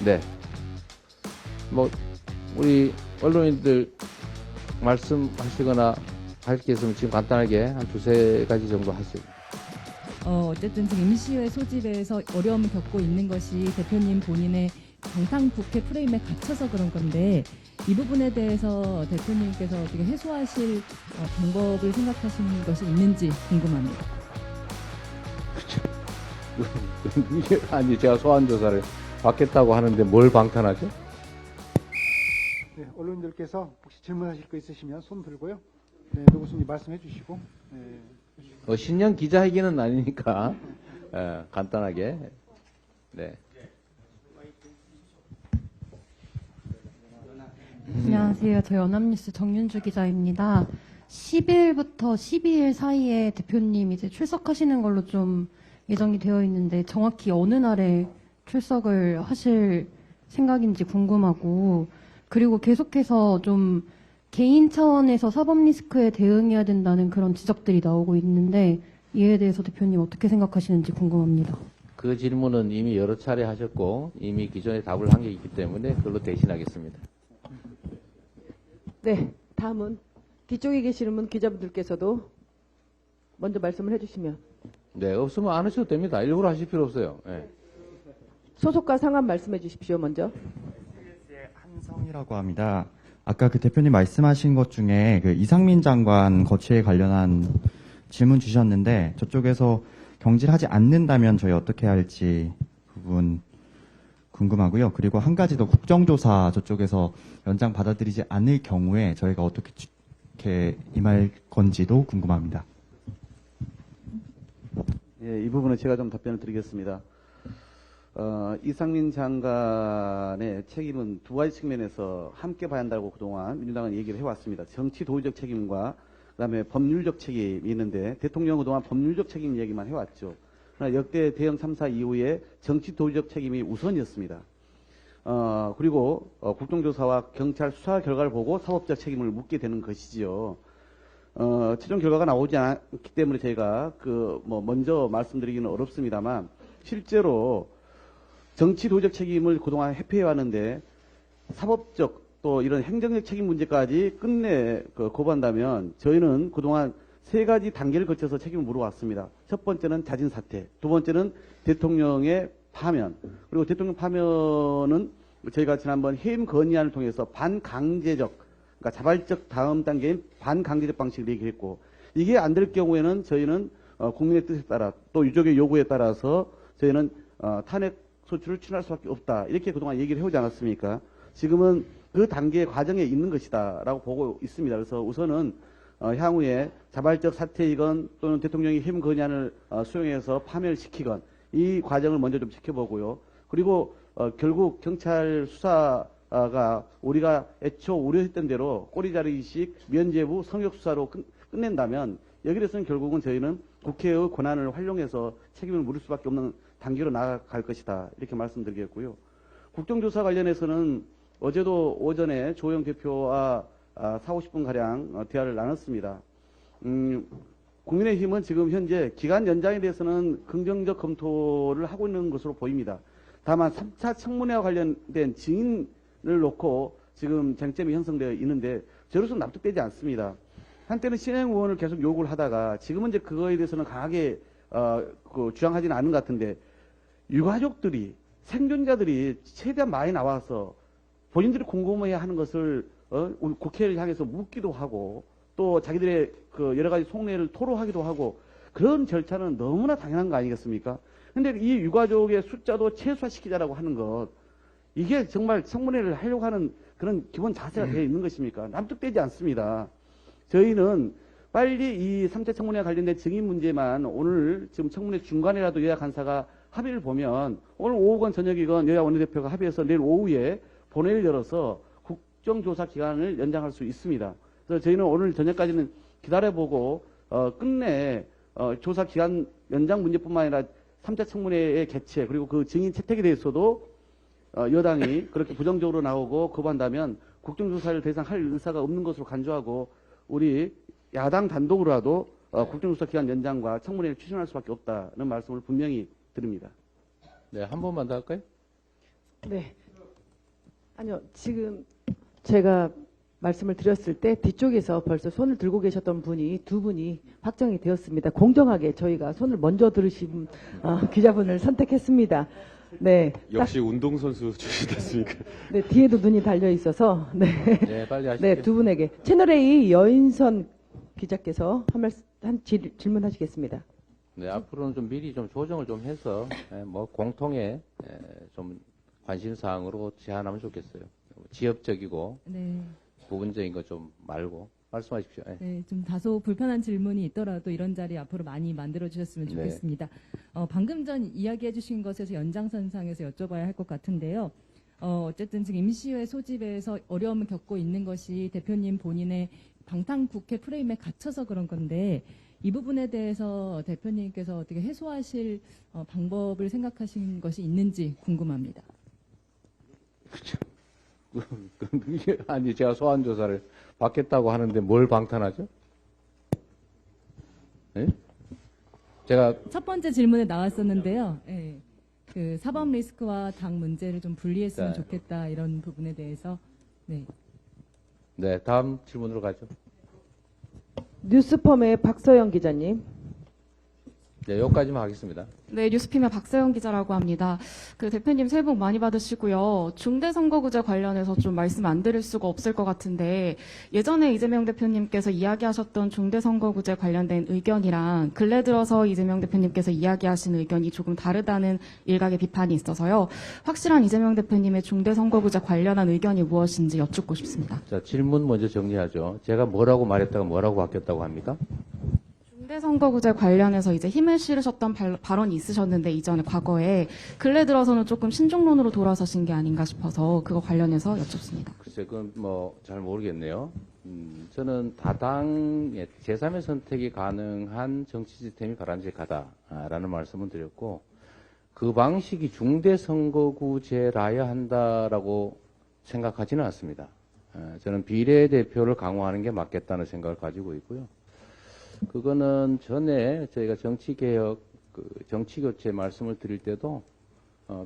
네. 뭐 우리 언론인들 말씀하시거나 할 게 있으면 지금 간단하게 한 두세 가지 정도 하세요. 어쨌든 지금 임시회 소집에서 어려움을 겪고 있는 것이 대표님 본인의 정상국회 프레임에 갇혀서 그런 건데 이 부분에 대해서 대표님께서 어떻게 해소하실 방법을 생각하시는 것이 있는지 궁금합니다. 아니 제가 소환 조사를 받겠다고 하는데 뭘 방탄하죠? 네, 언론인들께서 혹시 질문하실 거 있으시면 손 들고요. 네, 노구수님 말씀해 주시고. 네. 신년 기자회견은 아니니까 간단하게. 네. 안녕하세요. 저 연합뉴스 정윤주 기자입니다. 10일부터 12일 사이에 대표님 이제 출석하시는 걸로 좀 예정이 되어 있는데 정확히 어느 날에 출석을 하실 생각인지 궁금하고, 그리고 계속해서 좀 개인 차원에서 사법 리스크에 대응해야 된다는 그런 지적들이 나오고 있는데 이에 대해서 대표님 어떻게 생각하시는지 궁금합니다. 그 질문은 이미 여러 차례 하셨고 이미 기존에 답을 한 게 있기 때문에 그걸로 대신하겠습니다. 네, 다음은 뒤쪽에 계시는 분 기자분들께서도 먼저 말씀을 해주시면. 네, 없으면 안 하셔도 됩니다. 일부러 하실 필요 없어요. 네. 소속과 상황 말씀해 주십시오, 먼저. 한성이라고 합니다. 아까 그 대표님 말씀하신 것 중에 그 이상민 장관 거취에 관련한 질문 주셨는데 저쪽에서 경질하지 않는다면 저희 어떻게 할지 부분 궁금하고요. 그리고 한 가지 더, 국정조사 저쪽에서 연장 받아들이지 않을 경우에 저희가 어떻게 임할 건지도 궁금합니다. 예, 이 부분은 제가 좀 답변을 드리겠습니다. 이상민 장관의 책임은 두 가지 측면에서 함께 봐야 한다고 그동안 민주당은 얘기를 해왔습니다. 정치 도의적 책임과 그다음에 법률적 책임이 있는데 대통령은 그동안 법률적 책임 얘기만 해왔죠. 그러나 역대 대형 참사 이후에 정치 도의적 책임이 우선이었습니다. 그리고 국정조사와 경찰 수사 결과를 보고 사법적 책임을 묻게 되는 것이지요. 최종 결과가 나오지 않기 때문에 저희가 먼저 말씀드리기는 어렵습니다만 실제로 정치 도의적 책임을 그동안 회피해 왔는데 사법적 또 이런 행정적 책임 문제까지 끝내 거부한다면 저희는 그동안 세 가지 단계를 거쳐서 책임을 물어왔습니다. 첫 번째는 자진 사퇴, 두 번째는 대통령의 파면, 그리고 대통령 파면은 저희가 지난번 해임 건의안을 통해서 반강제적, 그러니까 자발적 다음 단계인 반강제적 방식을 얘기했고, 이게 안 될 경우에는 저희는 국민의 뜻에 따라 또 유족의 요구에 따라서 저희는 탄핵 소추를 취할 수밖에 없다, 이렇게 그동안 얘기를 해오지 않았습니까? 지금은 그 단계 과정에 있는 것이다라고 보고 있습니다. 그래서 우선은 향후에 자발적 사퇴이건 또는 대통령이 해임 건의안을 수용해서 파면을 시키건 이 과정을 먼저 좀 지켜보고요. 그리고 결국 경찰 수사가 우리가 애초 우려했던 대로 꼬리자리식 면죄부 성역 수사로 끝낸다면 여기에 대해서는 결국은 저희는 국회의 권한을 활용해서 책임을 물을 수밖에 없는 단계로 나아갈 것이다, 이렇게 말씀드리겠고요. 국정조사 관련해서는 어제도 오전에 조영 대표와 40-50분 가량 대화를 나눴습니다. 국민의힘은 지금 현재 기간 연장에 대해서는 긍정적 검토를 하고 있는 것으로 보입니다. 다만 3차 청문회와 관련된 증인을 놓고 지금 쟁점이 형성되어 있는데 저로서는 납득되지 않습니다. 한때는 신행 의원을 계속 요구를 하다가 지금은 이제 그거에 대해서는 강하게 주장하지는 않은 것 같은데, 유가족들이, 생존자들이 최대한 많이 나와서 본인들이 궁금해야 하는 것을 우리 국회를 향해서 묻기도 하고 또 자기들의 여러 가지 속내를 토로하기도 하고, 그런 절차는 너무나 당연한 거 아니겠습니까? 근데 이 유가족의 숫자도 최소화시키자라고 하는 것, 이게 정말 청문회를 하려고 하는 그런 기본 자세가 되어 있는 것입니까? 납득되지 않습니다. 저희는 빨리 이 3차 청문회와 관련된 증인 문제만 오늘 지금 청문회 중간에라도 여야 간사가 합의를 보면 오늘 오후건 저녁이건 여야 원내대표가 합의해서 내일 오후에 본회의를 열어서 국정조사 기간을 연장할 수 있습니다. 그래서 저희는 오늘 저녁까지는 기다려보고 끝내 조사 기간 연장 문제뿐만 아니라 3차 청문회의 개최 그리고 그 증인 채택에 대해서도 여당이 그렇게 부정적으로 나오고 거부한다면 국정조사를 더 이상 할 의사가 없는 것으로 간주하고 우리 야당 단독으로라도 국정조사 기간 연장과 청문회를 추진할 수밖에 없다는 말씀을 분명히 드립니다. 네, 한 번만 더 할까요? 네, 아니요, 지금 제가 말씀을 드렸을 때 뒤쪽에서 벌써 손을 들고 계셨던 분이 두 분이 확정이 되었습니다. 공정하게 저희가 손을 먼저 들으신 기자분을 선택했습니다. 네, 역시 운동선수 출신이었으니까. 네, 뒤에도 눈이 달려 있어서 네, 네, 빨리 하시죠. 네, 두 분에게 채널A 여인선 기자께서 질문하시겠습니다. 네, 앞으로는 좀 미리 좀 조정을 좀 해서 뭐 공통의 좀 관심 사항으로 제안하면 좋겠어요. 지역적이고 네. 부분적인 거 좀 말고 말씀하십시오. 예. 네, 좀 다소 불편한 질문이 있더라도 이런 자리 앞으로 많이 만들어 주셨으면 네. 좋겠습니다. 방금 전 이야기해 주신 것에서 연장선상에서 여쭤봐야 할 것 같은데요. 어쨌든 지금 임시회 소집에서 어려움을 겪고 있는 것이 대표님 본인의 방탄국회 프레임에 갇혀서 그런 건데 이 부분에 대해서 대표님께서 어떻게 해소하실 방법을 생각하신 것이 있는지 궁금합니다. 아니 제가 소환 조사를 받겠다고 하는데 뭘 방탄하죠? 예? 제가 첫 번째 질문에 나왔었는데요. 예, 그 사법 리스크와 당 문제를 좀 분리했으면 네. 좋겠다 이런 부분에 대해서 네. 네, 다음 질문으로 가죠. 뉴스펌의 박서영 기자님. 네, 여기까지만 하겠습니다. 네, 뉴스피메 박세영 기자라고 합니다. 그 대표님 새해 복 많이 받으시고요. 중대선거구제 관련해서 좀 말씀 안 드릴 수가 없을 것 같은데 예전에 이재명 대표님께서 이야기하셨던 중대선거구제 관련된 의견이랑 근래 들어서 이재명 대표님께서 이야기하신 의견이 조금 다르다는 일각의 비판이 있어서요. 확실한 이재명 대표님의 중대선거구제 관련한 의견이 무엇인지 여쭙고 싶습니다. 자, 질문 먼저 정리하죠. 제가 뭐라고 말했다가 뭐라고 바뀌었다고 합니까? 중대선거구제 관련해서 이제 힘을 실으셨던 발언이 있으셨는데 이전에 과거에 근래 들어서는 조금 신중론으로 돌아서신 게 아닌가 싶어서 그거 관련해서 여쭙습니다. 글쎄, 그건 뭐 잘 모르겠네요. 저는 다당의 제3의 선택이 가능한 정치 시스템이 바람직하다라는 말씀을 드렸고 그 방식이 중대선거구제라야 한다라고 생각하지는 않습니다. 저는 비례대표를 강화하는 게 맞겠다는 생각을 가지고 있고요. 그거는 전에 저희가 정치개혁, 정치교체 말씀을 드릴 때도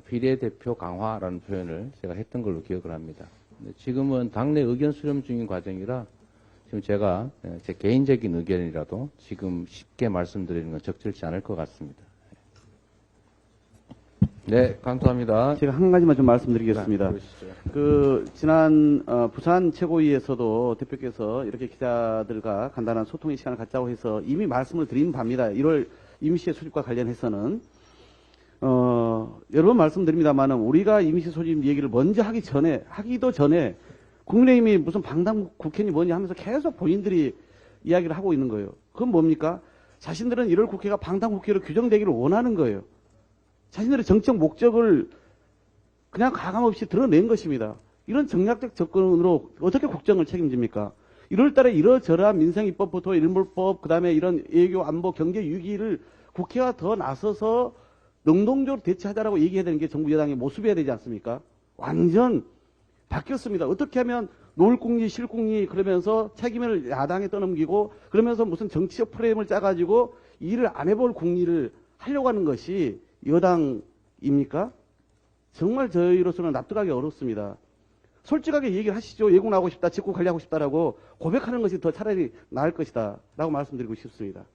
비례대표 강화라는 표현을 제가 했던 걸로 기억을 합니다. 지금은 당내 의견 수렴 중인 과정이라 지금 제가 제 개인적인 의견이라도 지금 쉽게 말씀드리는 건 적절치 않을 것 같습니다. 네, 감사합니다. 제가 한 가지만 좀 말씀드리겠습니다. 지난 부산 최고위에서도 대표께서 이렇게 기자들과 간단한 소통의 시간을 갖자고 해서 이미 말씀을 드린 바입니다. 1월 임시회 소집과 관련해서는 여러 번 말씀드립니다만은 우리가 임시 소집 얘기를 먼저 하기도 전에 국민의힘이 무슨 방당 국회니 뭐냐 하면서 계속 본인들이 이야기를 하고 있는 거예요. 그건 뭡니까? 자신들은 1월 국회가 방당 국회로 규정되기를 원하는 거예요. 자신들의 정책 목적을 그냥 가감없이 드러낸 것입니다. 이런 정략적 접근으로 어떻게 국정을 책임집니까? 1월 달에 이러저러한 민생입법부터 일몰법, 그 다음에 이런 외교, 안보, 경제 위기를 국회가 더 나서서 능동적으로 대처하자라고 얘기해야 되는 게 정부 여당의 모습이어야 되지 않습니까? 완전 바뀌었습니다. 어떻게 하면 노을국리, 실국리 그러면서 책임을 야당에 떠넘기고 그러면서 무슨 정치적 프레임을 짜가지고 일을 안 해볼 국리를 하려고 하는 것이 여당입니까? 정말 저희로서는 납득하기 어렵습니다. 솔직하게 얘기를 하시죠. 예고 나오고 싶다, 직구 관리하고 싶다라고 고백하는 것이 더 차라리 나을 것이다 라고 말씀드리고 싶습니다.